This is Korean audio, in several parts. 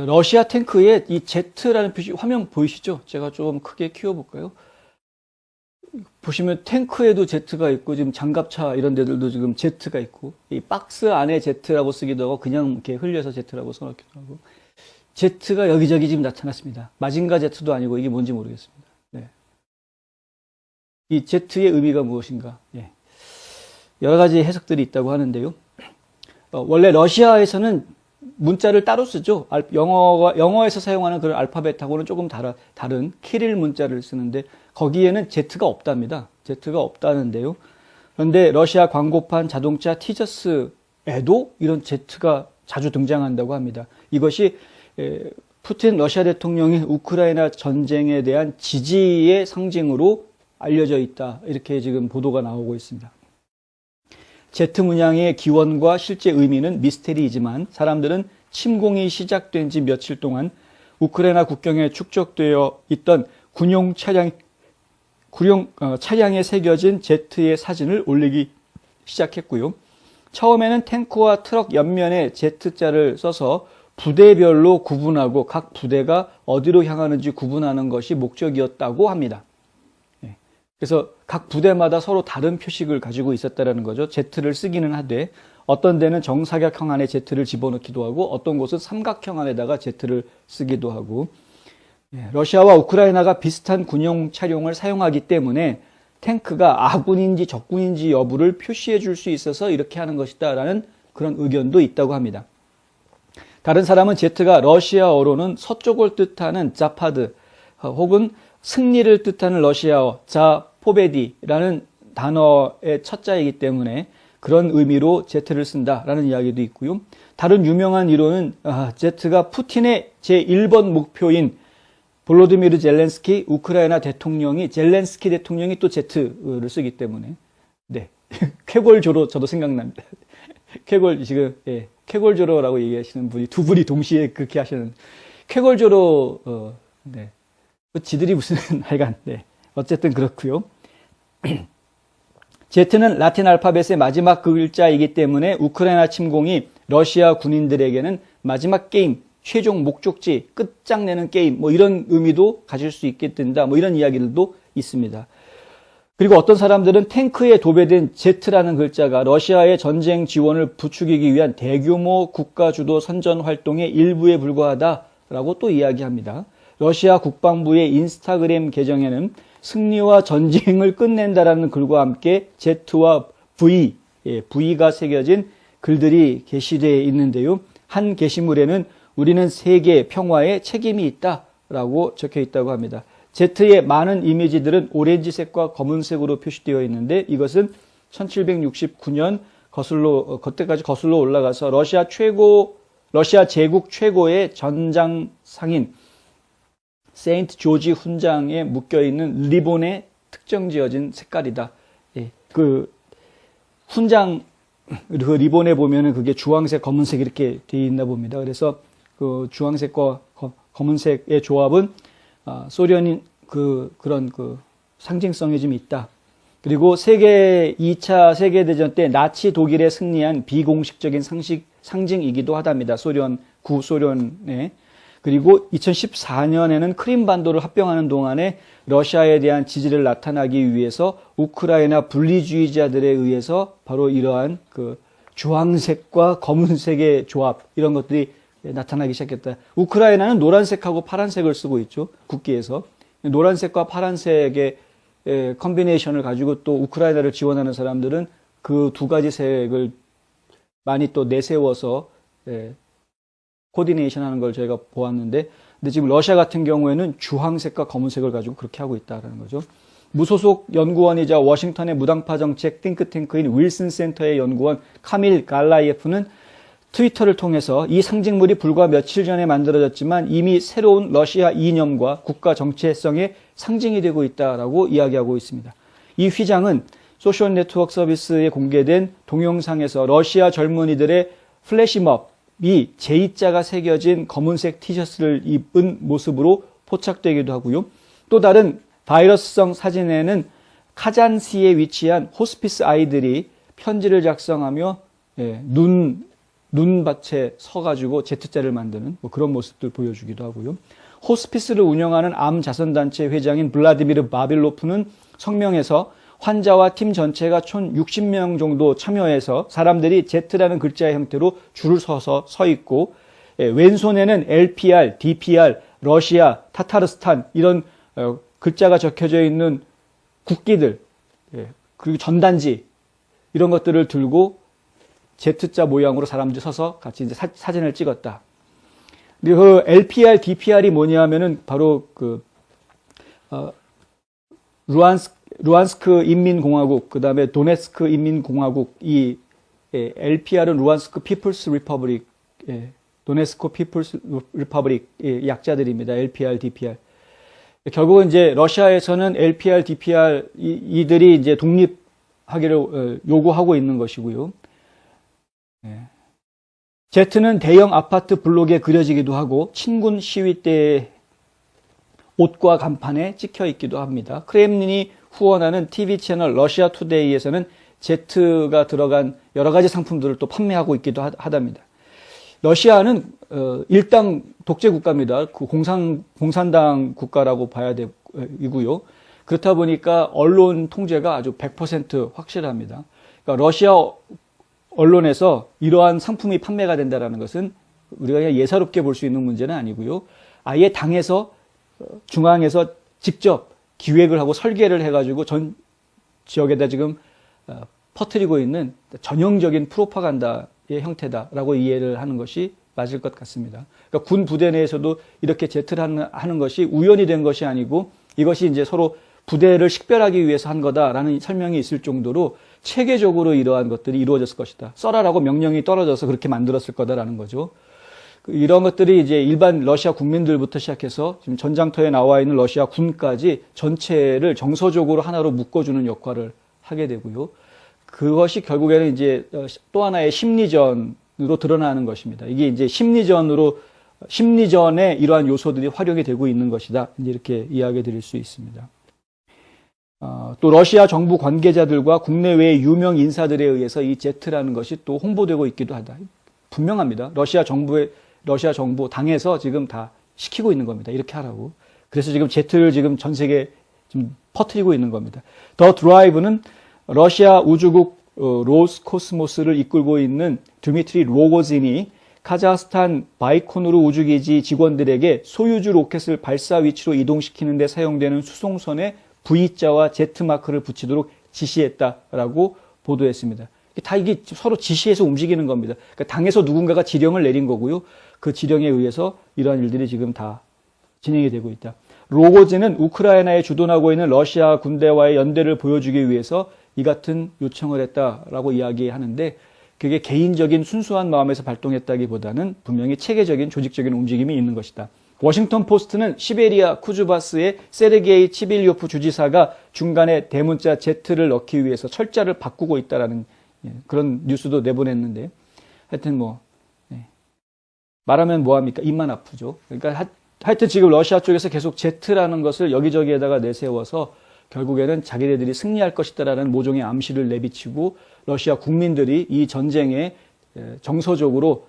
러시아 탱크에 이 Z라는 표시 화면 보이시죠? 제가 좀 크게 키워볼까요? 보시면 탱크에도 Z가 있고 지금 장갑차 이런 데들도 지금 Z가 있고 이 박스 안에 Z라고 쓰기도 하고 그냥 이렇게 흘려서 Z라고 써놓기도 하고 Z가 여기저기 지금 나타났습니다. 마징가 Z도 아니고 이게 뭔지 모르겠습니다. 네. 이 Z의 의미가 무엇인가? 예. 여러 가지 해석들이 있다고 하는데요. 원래 러시아에서는 문자를 따로 쓰죠. 영어에서 사용하는 그런 알파벳하고는 조금 다른 키릴 문자를 쓰는데 거기에는 Z가 없답니다. Z가 없다는데요. 그런데 러시아 광고판 자동차 티저스에도 이런 Z가 자주 등장한다고 합니다. 이것이 푸틴 러시아 대통령이 우크라이나 전쟁에 대한 지지의 상징으로 알려져 있다. 이렇게 지금 보도가 나오고 있습니다. Z 문양의 기원과 실제 의미는 미스테리이지만 사람들은 침공이 시작된 지 며칠 동안 우크라이나 국경에 축적되어 있던 군용 차량에 새겨진 Z의 사진을 올리기 시작했고요. 처음에는 탱크와 트럭 옆면에 Z자를 써서 부대별로 구분하고 각 부대가 어디로 향하는지 구분하는 것이 목적이었다고 합니다. 그래서 각 부대마다 서로 다른 표식을 가지고 있었다는 거죠. Z를 쓰기는 하되 어떤 데는 정사각형 안에 Z를 집어넣기도 하고 어떤 곳은 삼각형 안에다가 Z를 쓰기도 하고 러시아와 우크라이나가 비슷한 군용 차량을 사용하기 때문에 탱크가 아군인지 적군인지 여부를 표시해 줄 수 있어서 이렇게 하는 것이다 라는 그런 의견도 있다고 합니다. 다른 사람은 Z가 러시아어로는 서쪽을 뜻하는 자파드 혹은 승리를 뜻하는 러시아어 자포베디라는 단어의 첫자이기 때문에 그런 의미로 Z를 쓴다라는 이야기도 있고요. 다른 유명한 이론은 Z가 푸틴의 제1번 목표인 볼로디미르 젤렌스키 우크라이나 대통령이 젤렌스키 대통령이 또 Z를 쓰기 때문에 네 쾌골조로 저도 생각납니다. 쾌골 지금 쾌골조로라고 얘기하시는 분이 두 분이 동시에 그렇게 하시는 쾌골조로 네. 지들이 무슨 하여간 네. 어쨌든 그렇고요. Z는 라틴 알파벳의 마지막 글자이기 때문에 우크라이나 침공이 러시아 군인들에게는 마지막 게임, 최종 목적지, 끝장내는 게임 뭐 이런 의미도 가질 수 있게 된다. 뭐 이런 이야기들도 있습니다. 그리고 어떤 사람들은 탱크에 도배된 Z라는 글자가 러시아의 전쟁 지원을 부추기기 위한 대규모 국가 주도 선전 활동의 일부에 불과하다라고 또 이야기합니다. 러시아 국방부의 인스타그램 계정에는 승리와 전쟁을 끝낸다라는 글과 함께 Z와 V, V가 새겨진 글들이 게시되어 있는데요. 한 게시물에는 우리는 세계 평화에 책임이 있다라고 적혀 있다고 합니다. Z의 많은 이미지들은 오렌지색과 검은색으로 표시되어 있는데 이것은 1769년 그때까지 거슬러 올라가서 러시아 제국 최고의 전장 상인 세인트 조지 훈장에 묶여있는 리본에 특정 지어진 색깔이다. 그 훈장 그 리본에 보면은 그게 주황색, 검은색 이렇게 되어 있나 봅니다. 그래서 그 주황색과 검은색의 조합은 소련인 그런 상징성이 좀 있다. 그리고 2차 세계대전 때 나치 독일에 승리한 비공식적인 상징이기도 하답니다. 구소련에. 그리고 2014년에는 크림반도를 합병하는 동안에 러시아에 대한 지지를 나타나기 위해서 우크라이나 분리주의자들에 의해서 바로 이러한 그 주황색과 검은색의 조합 이런 것들이 나타나기 시작했다. 우크라이나는 노란색하고 파란색을 쓰고 있죠. 국기에서. 노란색과 파란색의 컨비네이션을 가지고 또 우크라이나를 지원하는 사람들은 그 두 가지 색을 많이 또 내세워서 코디네이션 하는 걸 저희가 보았는데, 근데 지금 러시아 같은 경우에는 주황색과 검은색을 가지고 그렇게 하고 있다는 거죠. 무소속 연구원이자 워싱턴의 무당파 정책 띵크탱크인 윌슨 센터의 연구원 카밀 갈라이에프는 트위터를 통해서 이 상징물이 불과 며칠 전에 만들어졌지만 이미 새로운 러시아 이념과 국가 정체성의 상징이 되고 있다라고 이야기하고 있습니다. 이 휘장은 소셜 네트워크 서비스에 공개된 동영상에서 러시아 젊은이들의 플래시몹이 J자가 새겨진 검은색 티셔츠를 입은 모습으로 포착되기도 하고요. 또 다른 바이러스성 사진에는 카잔시에 위치한 호스피스 아이들이 편지를 작성하며 눈 눈밭에 서가지고 Z자를 만드는 뭐 그런 모습들 보여주기도 하고요. 호스피스를 운영하는 암 자선단체 회장인 블라디미르 바빌로프는 성명에서 환자와 팀 전체가 총 60명 정도 참여해서 사람들이 Z라는 글자의 형태로 줄을 서서 서 있고, 왼손에는 LPR, DPR, 러시아, 타타르스탄 이런 글자가 적혀져 있는 국기들, 그리고 전단지 이런 것들을 들고 Z자 모양으로 사람들이 서서 같이 이제 사진을 찍었다. 근데 그 LPR, DPR이 뭐냐 하면은 바로 루안스크 인민공화국, 그 다음에 도네스크 인민공화국, 이 LPR은 루안스크 피플스 리퍼블릭, 도네스크 피플스 리퍼블릭 약자들입니다. LPR, DPR. 결국은 이제 러시아에서는 LPR, DPR 이들이 이제 독립하기를 요구하고 있는 것이고요. Z는 대형 아파트 블록에 그려지기도 하고 친군 시위 때 옷과 간판에 찍혀 있기도 합니다. 크렘린이 후원하는 TV 채널 러시아 투데이에서는 Z가 들어간 여러 가지 상품들을 또 판매하고 있기도 하답니다. 러시아는 일당 독재 국가입니다. 그 공산당 국가라고 봐야 되고요. 그렇다 보니까 언론 통제가 아주 100% 확실합니다. 그러니까 러시아 언론에서 이러한 상품이 판매가 된다는 것은 우리가 그냥 예사롭게 볼 수 있는 문제는 아니고요. 아예 당에서 중앙에서 직접 기획을 하고 설계를 해가지고 전 지역에다 지금 퍼뜨리고 있는 전형적인 프로파간다의 형태다라고 이해를 하는 것이 맞을 것 같습니다. 그러니까 군 부대 내에서도 이렇게 Z를 하는 것이 우연이 된 것이 아니고 이것이 이제 서로 부대를 식별하기 위해서 한 거다라는 설명이 있을 정도로 체계적으로 이러한 것들이 이루어졌을 것이다. 써라라고 명령이 떨어져서 그렇게 만들었을 거다라는 거죠. 이런 것들이 이제 일반 러시아 국민들부터 시작해서 지금 전장터에 나와 있는 러시아 군까지 전체를 정서적으로 하나로 묶어주는 역할을 하게 되고요. 그것이 결국에는 이제 또 하나의 심리전으로 드러나는 것입니다. 이게 이제 심리전에 이러한 요소들이 활용이 되고 있는 것이다. 이렇게 이야기 드릴 수 있습니다. 또 러시아 정부 관계자들과 국내외의 유명 인사들에 의해서 이 Z라는 것이 또 홍보되고 있기도 하다. 분명합니다. 러시아 정부 당에서 지금 다 시키고 있는 겁니다. 이렇게 하라고. 그래서 지금 Z를 지금 전 세계에 지금 퍼뜨리고 있는 겁니다. 더 드라이브는 러시아 우주국 로스코스모스를 이끌고 있는 드미트리 로고진이 카자흐스탄 바이코누르 우주기지 직원들에게 소유주 로켓을 발사 위치로 이동시키는 데 사용되는 수송선에 V자와 Z마크를 붙이도록 지시했다라고 보도했습니다. 다 이게 서로 지시해서 움직이는 겁니다. 그러니까 당에서 누군가가 지령을 내린 거고요. 그 지령에 의해서 이러한 일들이 지금 다 진행이 되고 있다. 로고진은 우크라이나에 주둔하고 있는 러시아 군대와의 연대를 보여주기 위해서 이 같은 요청을 했다라고 이야기하는데 그게 개인적인 순수한 마음에서 발동했다기보다는 분명히 체계적인 조직적인 움직임이 있는 것이다. 워싱턴 포스트는 시베리아 쿠즈바스의 세르게이 치빌요프 주지사가 중간에 대문자 Z를 넣기 위해서 철자를 바꾸고 있다라는 그런 뉴스도 내보냈는데 하여튼 말하면 뭐합니까? 입만 아프죠. 그러니까 하여튼 지금 러시아 쪽에서 계속 Z라는 것을 여기저기에다가 내세워서 결국에는 자기네들이 승리할 것이다라는 모종의 암시를 내비치고 러시아 국민들이 이 전쟁에 정서적으로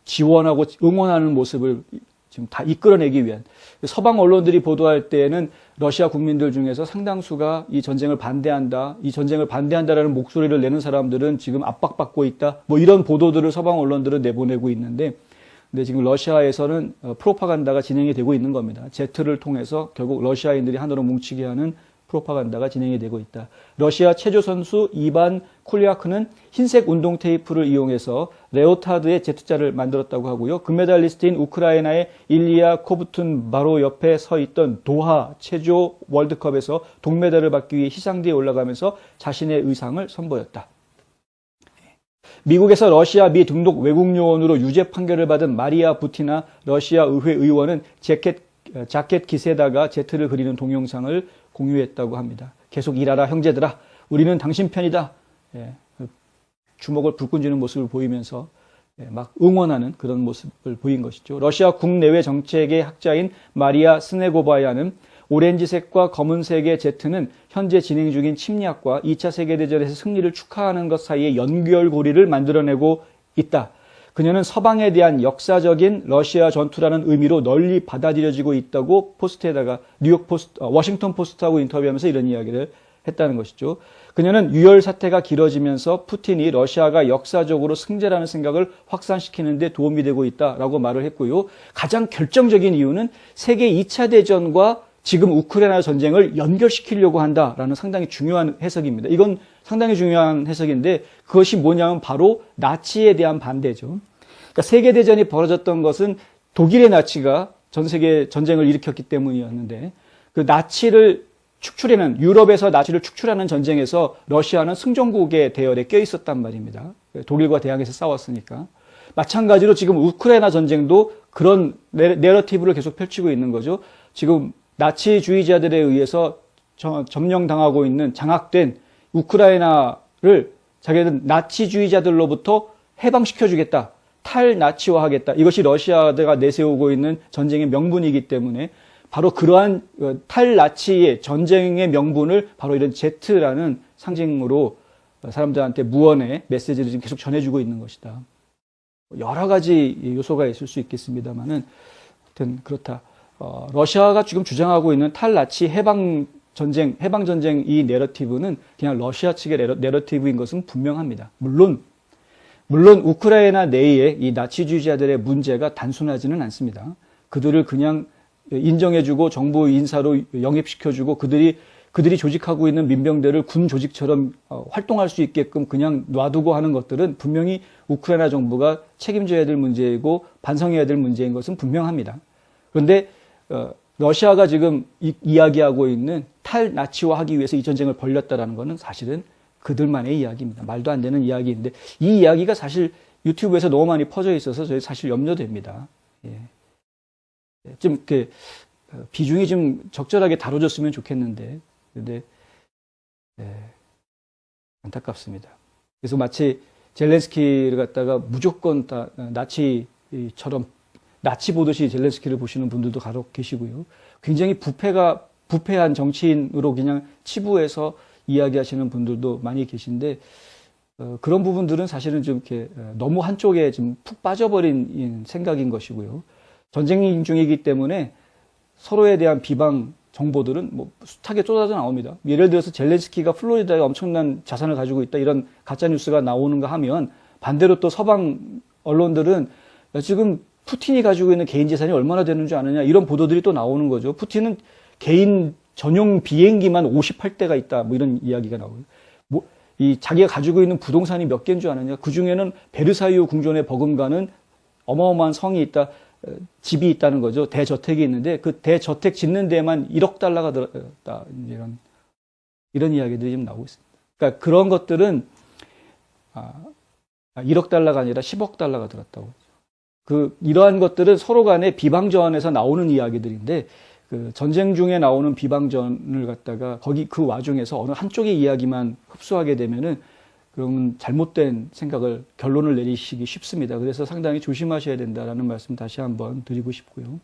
지원하고 응원하는 모습을 지금 다 이끌어내기 위한 서방 언론들이 보도할 때에는 러시아 국민들 중에서 상당수가 이 전쟁을 반대한다, 이 전쟁을 반대한다라는 목소리를 내는 사람들은 지금 압박받고 있다, 뭐 이런 보도들을 서방 언론들은 내보내고 있는데, 근데 지금 러시아에서는 프로파간다가 진행이 되고 있는 겁니다. Z를 통해서 결국 러시아인들이 하나로 뭉치게 하는 프로파간다가 진행이 되고 있다. 러시아 체조 선수 이반 쿨리아크는 흰색 운동 테이프를 이용해서 레오타드의 Z자를 만들었다고 하고요. 금메달리스트인 우크라이나의 일리아 코부툰 바로 옆에 서 있던 도하 체조 월드컵에서 동메달을 받기 위해 희상대에 올라가면서 자신의 의상을 선보였다. 미국에서 러시아 미 등록 외국 요원으로 유죄 판결을 받은 마리아 부티나 러시아 의회 의원은 자켓 깃에다가 Z를 그리는 동영상을 공유했다고 합니다. 계속 일하라 형제들아, 우리는 당신 편이다. 주먹을 불끈 쥐는 모습을 보이면서 막 응원하는 그런 모습을 보인 것이죠. 러시아 국내외 정책의 학자인 마리아 스네고바야는 오렌지색과 검은색의 Z는 현재 진행 중인 침략과 2차 세계대전에서 승리를 축하하는 것 사이에 연결고리를 만들어내고 있다. 그녀는 서방에 대한 역사적인 러시아 전투라는 의미로 널리 받아들여지고 있다고 포스트에다가 워싱턴 포스트하고 인터뷰하면서 이런 이야기를 했다는 것이죠. 그녀는 유혈 사태가 길어지면서 푸틴이 러시아가 역사적으로 승자라는 생각을 확산시키는 데 도움이 되고 있다라고 말을 했고요. 가장 결정적인 이유는 세계 2차 대전과 지금 우크라이나 전쟁을 연결시키려고 한다라는 상당히 중요한 해석입니다. 이건 상당히 중요한 해석인데 그것이 뭐냐면 바로 나치에 대한 반대죠. 그러니까 세계대전이 벌어졌던 것은 독일의 나치가 전 세계 전쟁을 일으켰기 때문이었는데 그 나치를 축출해낸 유럽에서 나치를 축출하는 전쟁에서 러시아는 승전국의 대열에 껴 있었단 말입니다. 독일과 대항해서 싸웠으니까. 마찬가지로 지금 우크라이나 전쟁도 그런 내러티브를 계속 펼치고 있는 거죠. 지금 나치주의자들에 의해서 점령당하고 있는 장악된 우크라이나를 자기들은 나치주의자들로부터 해방시켜주겠다. 탈나치화하겠다. 이것이 러시아가 내세우고 있는 전쟁의 명분이기 때문에 바로 그러한 탈나치의 전쟁의 명분을 바로 이런 Z라는 상징으로 사람들한테 무언의 메시지를 지금 계속 전해주고 있는 것이다. 여러 가지 요소가 있을 수 있겠습니다만은 하여튼 그렇다. 러시아가 지금 주장하고 있는 탈나치 해방전쟁 이 내러티브는 그냥 러시아 측의 내러티브인 것은 분명합니다. 물론 우크라이나 내의 이 나치주의자들의 문제가 단순하지는 않습니다. 그들을 그냥 인정해주고 정부 인사로 영입시켜주고 그들이 조직하고 있는 민병대를 군 조직처럼 활동할 수 있게끔 그냥 놔두고 하는 것들은 분명히 우크라이나 정부가 책임져야 될 문제이고 반성해야 될 문제인 것은 분명합니다. 그런데 러시아가 지금 이야기하고 있는 탈나치화하기 위해서 이 전쟁을 벌였다라는 것은 사실은 그들만의 이야기입니다. 말도 안 되는 이야기인데 이 이야기가 사실 유튜브에서 너무 많이 퍼져 있어서 저희 사실 염려됩니다. 예. 좀 이렇게 비중이 좀 적절하게 다뤄졌으면 좋겠는데, 근데 안타깝습니다. 그래서 마치 젤렌스키를 갖다가 무조건 다 나치처럼 나치 보듯이 젤렌스키를 보시는 분들도 간혹 계시고요. 굉장히 부패한 정치인으로 그냥 치부해서 이야기하시는 분들도 많이 계신데 그런 부분들은 사실은 좀 이렇게 너무 한쪽에 좀 푹 빠져버린 생각인 것이고요. 전쟁 중이기 때문에 서로에 대한 비방 정보들은 뭐 숱하게 쏟아져 나옵니다. 예를 들어서 젤렌스키가 플로리다에 엄청난 자산을 가지고 있다 이런 가짜 뉴스가 나오는가 하면 반대로 또 서방 언론들은 지금 푸틴이 가지고 있는 개인 재산이 얼마나 되는 줄 아느냐 이런 보도들이 또 나오는 거죠. 푸틴은 개인 전용 비행기만 58대가 있다 뭐 이런 이야기가 나오고요. 이 자기가 가지고 있는 부동산이 몇 개인 줄 아느냐. 그 중에는 베르사유 궁전에 버금가는 어마어마한 성이 있다. 집이 있다는 거죠. 대저택이 있는데 그 대저택 짓는 데에만 1억 달러가 들었다. 이런 이야기들이 지금 나오고 있습니다. 그러니까 그런 것들은 1억 달러가 아니라 10억 달러가 들었다고. 이러한 것들은 서로 간의 비방전에서 나오는 이야기들인데 그 전쟁 중에 나오는 비방전을 갖다가 그 와중에서 어느 한쪽의 이야기만 흡수하게 되면은 그러면 잘못된 결론을 내리시기 쉽습니다. 그래서 상당히 조심하셔야 된다라는 말씀 다시 한번 드리고 싶고요.